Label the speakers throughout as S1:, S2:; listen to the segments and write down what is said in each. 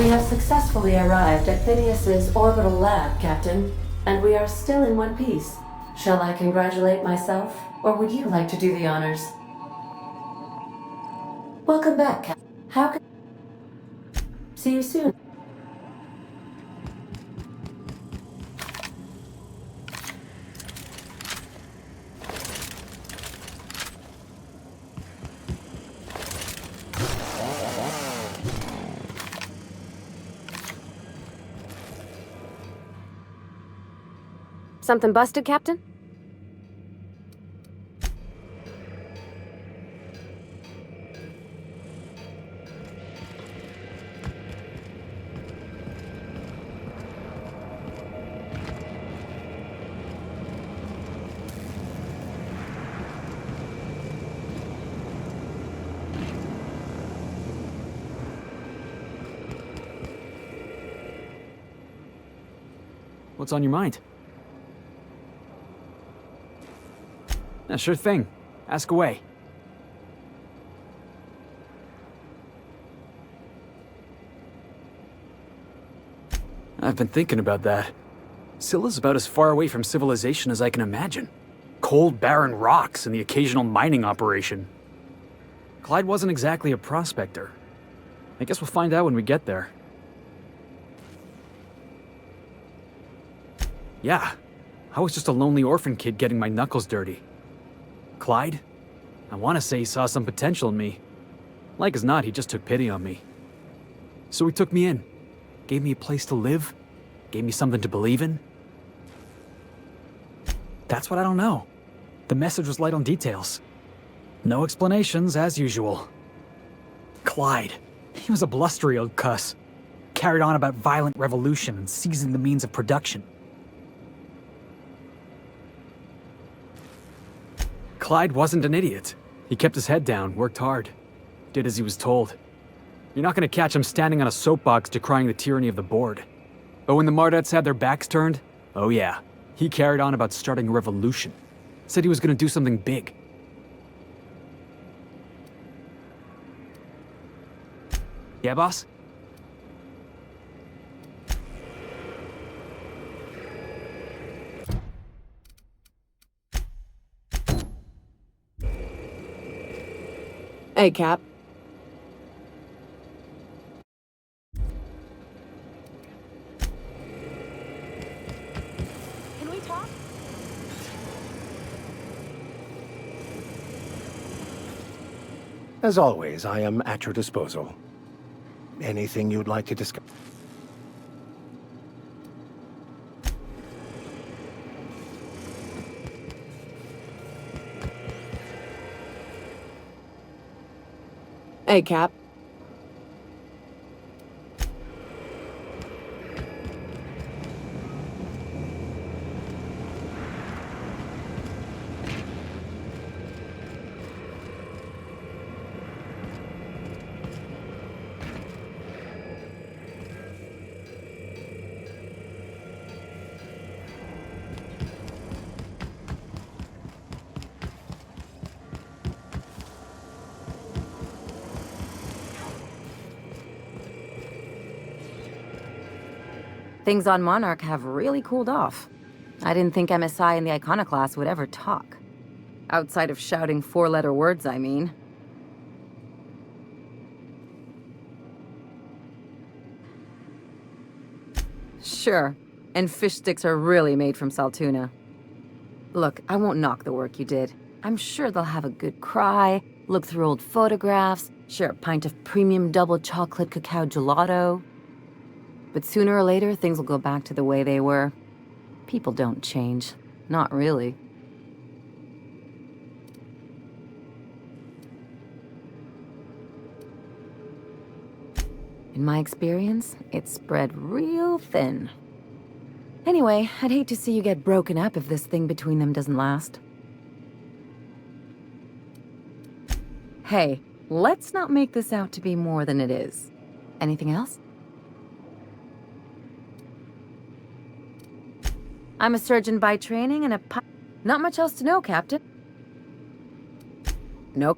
S1: We have successfully arrived at Phineas's orbital lab, Captain, and we are still in one piece. Shall I congratulate myself, or would you like to do the honors? Welcome back, Captain. How can... See you soon.
S2: Something busted, Captain?
S3: What's on your mind? Yeah, sure thing. Ask away. I've been thinking about that. Scylla's about as far away from civilization as I can imagine. Cold, barren rocks and the occasional mining operation. Clyde wasn't exactly a prospector. I guess we'll find out when we get there. Yeah, I was just a lonely orphan kid getting my knuckles dirty. Clyde? I want to say he saw some potential in me. Like as not, he just took pity on me. So he took me in. Gave me a place to live. Gave me something to believe in. That's what I don't know. The message was light on details. No explanations, as usual. Clyde. He was a blustery old cuss. Carried on about violent revolution and seizing the means of production. Clyde wasn't an idiot. He kept his head down, worked hard. Did as he was told. You're not gonna catch him standing on a soapbox decrying the tyranny of the board. But when the Mardettes had their backs turned, oh yeah, he carried on about starting a revolution. Said he was gonna do something big. Yeah, boss?
S2: Hey, Cap. Can we talk?
S4: As always, I am at your disposal. Anything you'd like to discuss?
S2: Hey, Cap. Things on Monarch have really cooled off. I didn't think MSI and the Iconoclast would ever talk. Outside of shouting four-letter words, I mean. Sure, and fish sticks are really made from Saltuna. Look, I won't knock the work you did. I'm sure they'll have a good cry, look through old photographs, share a pint of premium double chocolate cacao gelato. But sooner or later, things will go back to the way they were. People don't change. Not really. In my experience, it's spread real thin. Anyway, I'd hate to see you get broken up if this thing between them doesn't last. Hey, let's not make this out to be more than it is. Anything else? I'm a surgeon by training and not much else to know, Captain. Nope.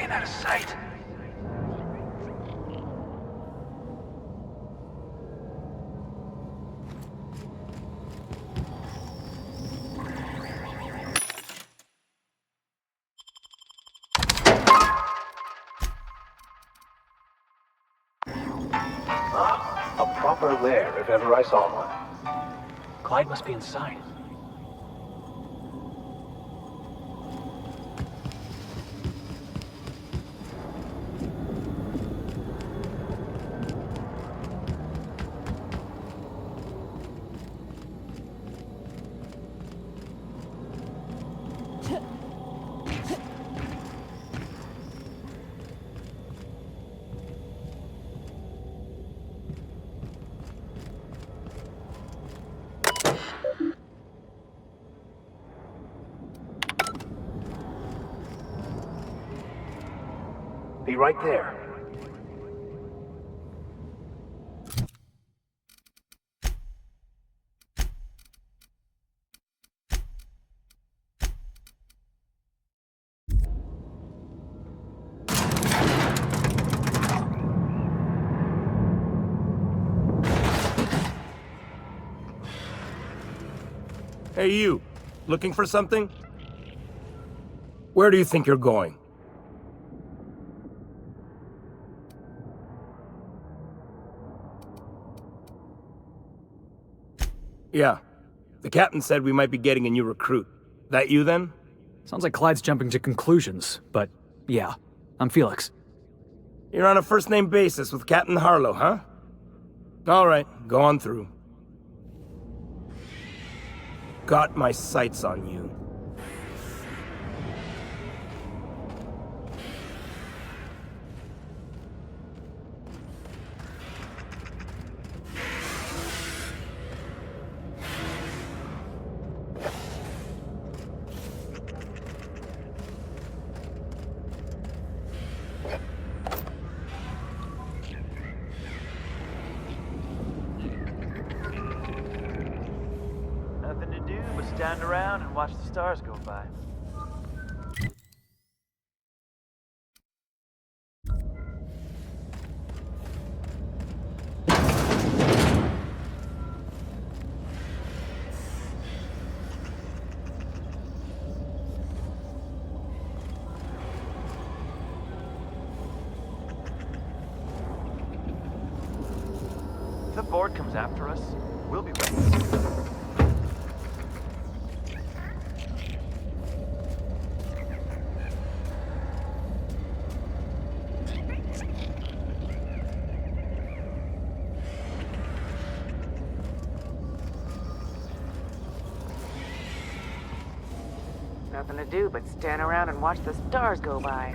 S5: staying out of sight.
S4: A proper lair, if ever I saw one.
S5: Clyde must be inside.
S4: Be right there.
S6: Hey you, looking for something? Where do you think you're going? Yeah. The captain said we might be getting a new recruit. That you then?
S3: Sounds like Clyde's jumping to conclusions, but yeah, I'm Felix.
S6: You're on a first-name basis with Captain Harlow, huh? All right, go on through. Got my sights on you.
S5: Nothing to do but stand around and watch the stars go by. If the board comes after us, we'll be ready.
S7: Nothing to do but stand around and watch the stars go by.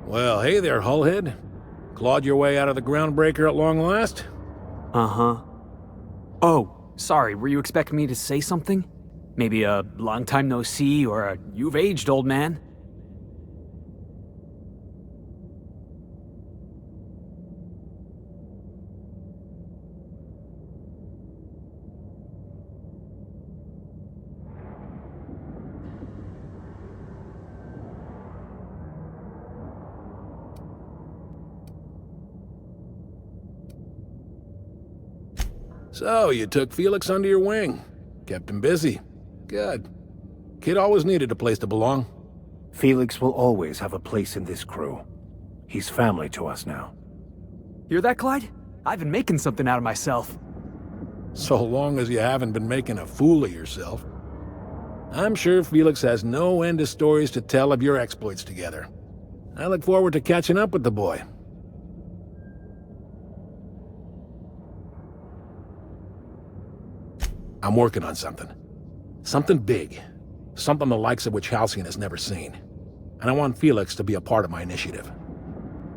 S8: Well, hey there, Hullhead. Clawed your way out of the groundbreaker at long last?
S3: Uh-huh. Oh, sorry, were you expecting me to say something? Maybe a long time no see, or a you've aged, old man?
S8: So, you took Felix under your wing. Kept him busy. Good. Kid always needed a place to belong.
S4: Felix will always have a place in this crew. He's family to us now.
S3: Hear that, Clyde? I've been making something out of myself.
S8: So long as you haven't been making a fool of yourself. I'm sure Felix has no end of stories to tell of your exploits together. I look forward to catching up with the boy. I'm working on something. Something big. Something the likes of which Halcyon has never seen. And I want Felix to be a part of my initiative.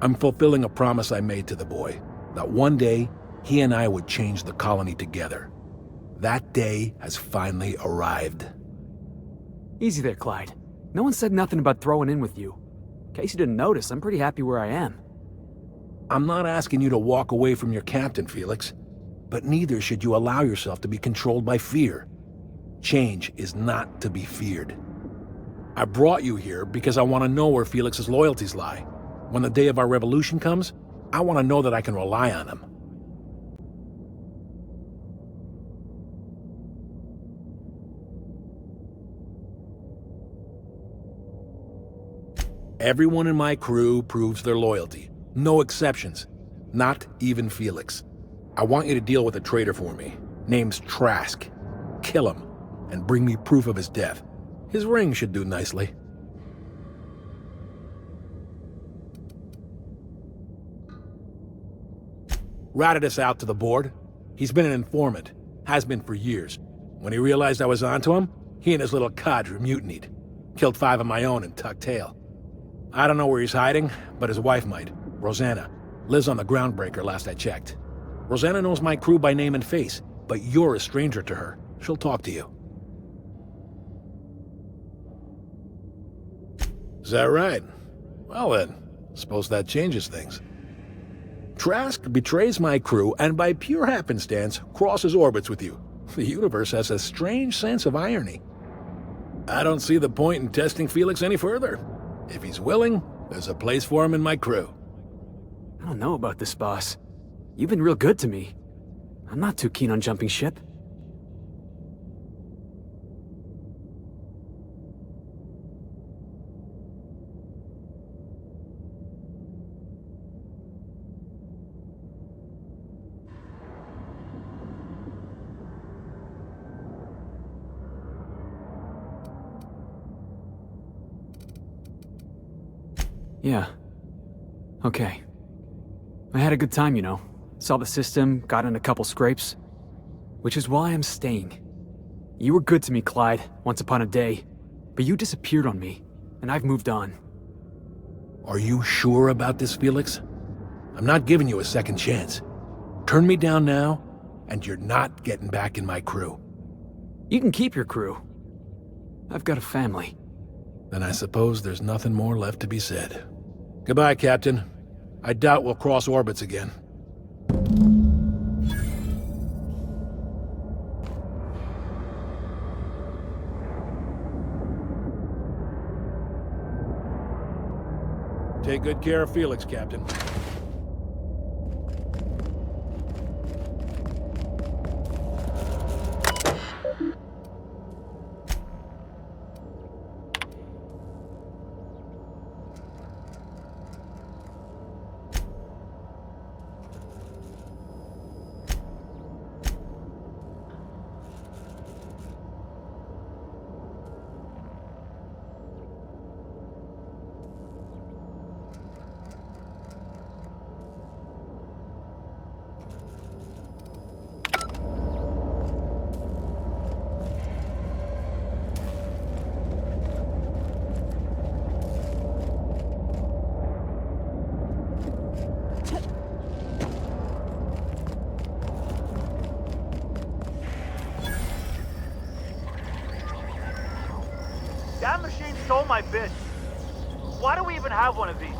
S8: I'm fulfilling a promise I made to the boy, that one day he and I would change the colony together. That day has finally arrived.
S3: Easy there, Clyde. No one said nothing about throwing in with you. In case you didn't notice, I'm pretty happy where I am.
S8: I'm not asking you to walk away from your captain, Felix, but neither should you allow yourself to be controlled by fear. Change is not to be feared. I brought you here because I want to know where Felix's loyalties lie. When the day of our revolution comes, I want to know that I can rely on him. Everyone in my crew proves their loyalty. No exceptions. Not even Felix. I want you to deal with a traitor for me. Name's Trask. Kill him, and bring me proof of his death. His ring should do nicely. Routed us out to the board. He's been an informant. Has been for years. When he realized I was onto him, he and his little cadre mutinied. Killed 5 of my own and tucked tail. I don't know where he's hiding, but his wife might. Rosanna. Lives on the Groundbreaker last I checked. Rosanna knows my crew by name and face, but you're a stranger to her. She'll talk to you. Is that right? Well then, suppose that changes things. Trask betrays my crew and by pure happenstance crosses orbits with you. The universe has a strange sense of irony. I don't see the point in testing Felix any further. If he's willing, there's a place for him in my crew.
S3: I don't know about this, boss. You've been real good to me. I'm not too keen on jumping ship. Yeah. Okay. I had a good time, you know. Saw the system, got in a couple scrapes. Which is why I'm staying. You were good to me, Clyde, once upon a day. But you disappeared on me, and I've moved on.
S8: Are you sure about this, Felix? I'm not giving you a second chance. Turn me down now, and you're not getting back in my crew.
S3: You can keep your crew. I've got a family.
S8: Then I suppose there's nothing more left to be said. Goodbye, Captain. I doubt we'll cross orbits again. Take good care of Felix, Captain.
S5: That machine stole my bits. Why do we even have one of these?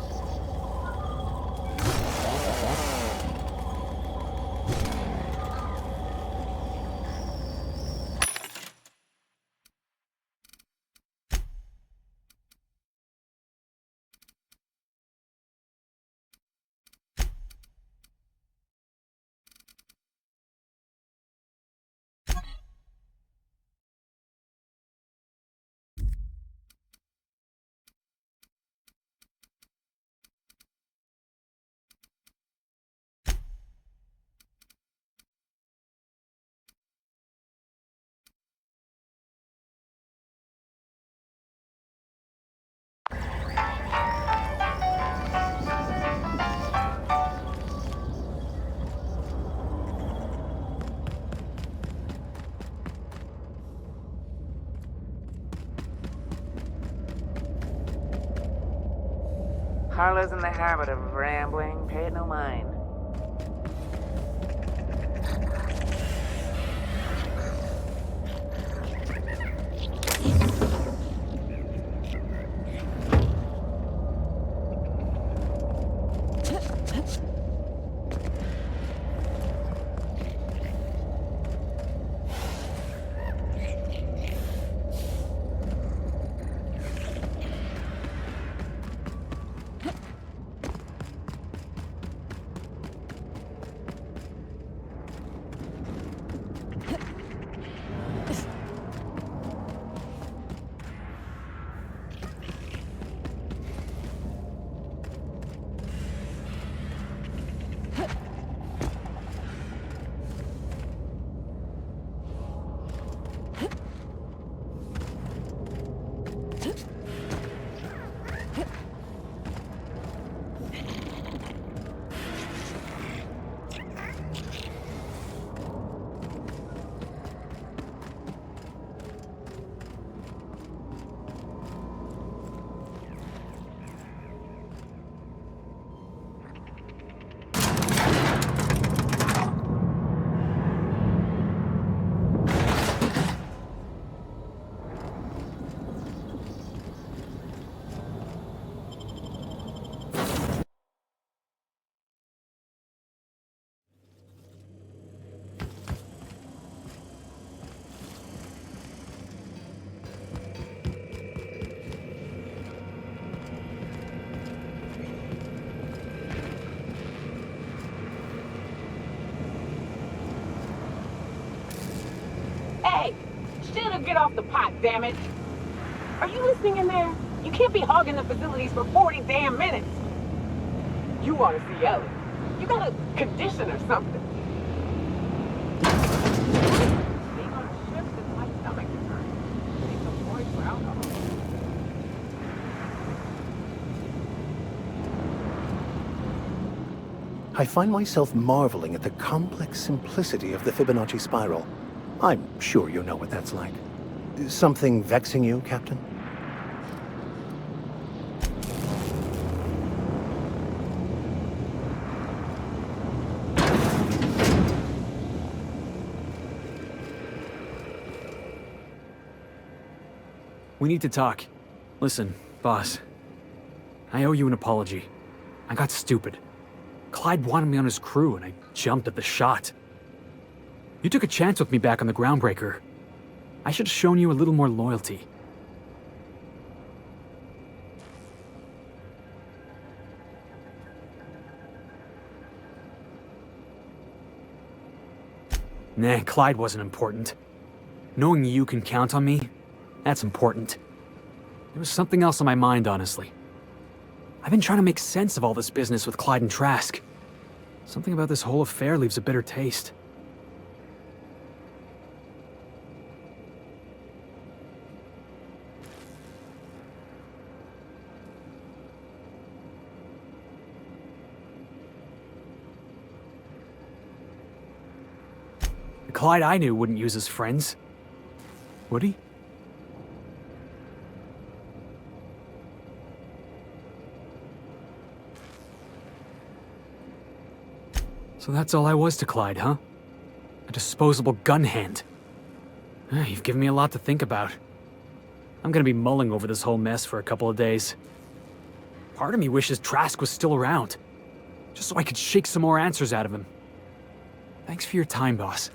S7: Harlow's in the habit of rambling. Pay it no mind.
S9: Hey, should've get off the pot, damn it. Are you listening in there? You can't be hogging the facilities for 40 damn minutes. You ought to see Ellie. You got a condition or something. Being on a ship since my stomach is hurt. Take some points for alcohol.
S4: I find myself marveling at the complex simplicity of the Fibonacci spiral. I'm sure you know what that's like. Something vexing you, Captain?
S3: We need to talk. Listen, boss. I owe you an apology. I got stupid. Clyde wanted me on his crew, and I jumped at the shot. You took a chance with me back on the Groundbreaker. I should have shown you a little more loyalty. Nah, Clyde wasn't important. Knowing you can count on me, that's important. There was something else on my mind, honestly. I've been trying to make sense of all this business with Clyde and Trask. Something about this whole affair leaves a bitter taste. The Clyde I knew wouldn't use his friends. Would he? So that's all I was to Clyde, huh? A disposable gun hand. You've given me a lot to think about. I'm gonna be mulling over this whole mess for a couple of days. Part of me wishes Trask was still around, just so I could shake some more answers out of him. Thanks for your time, boss.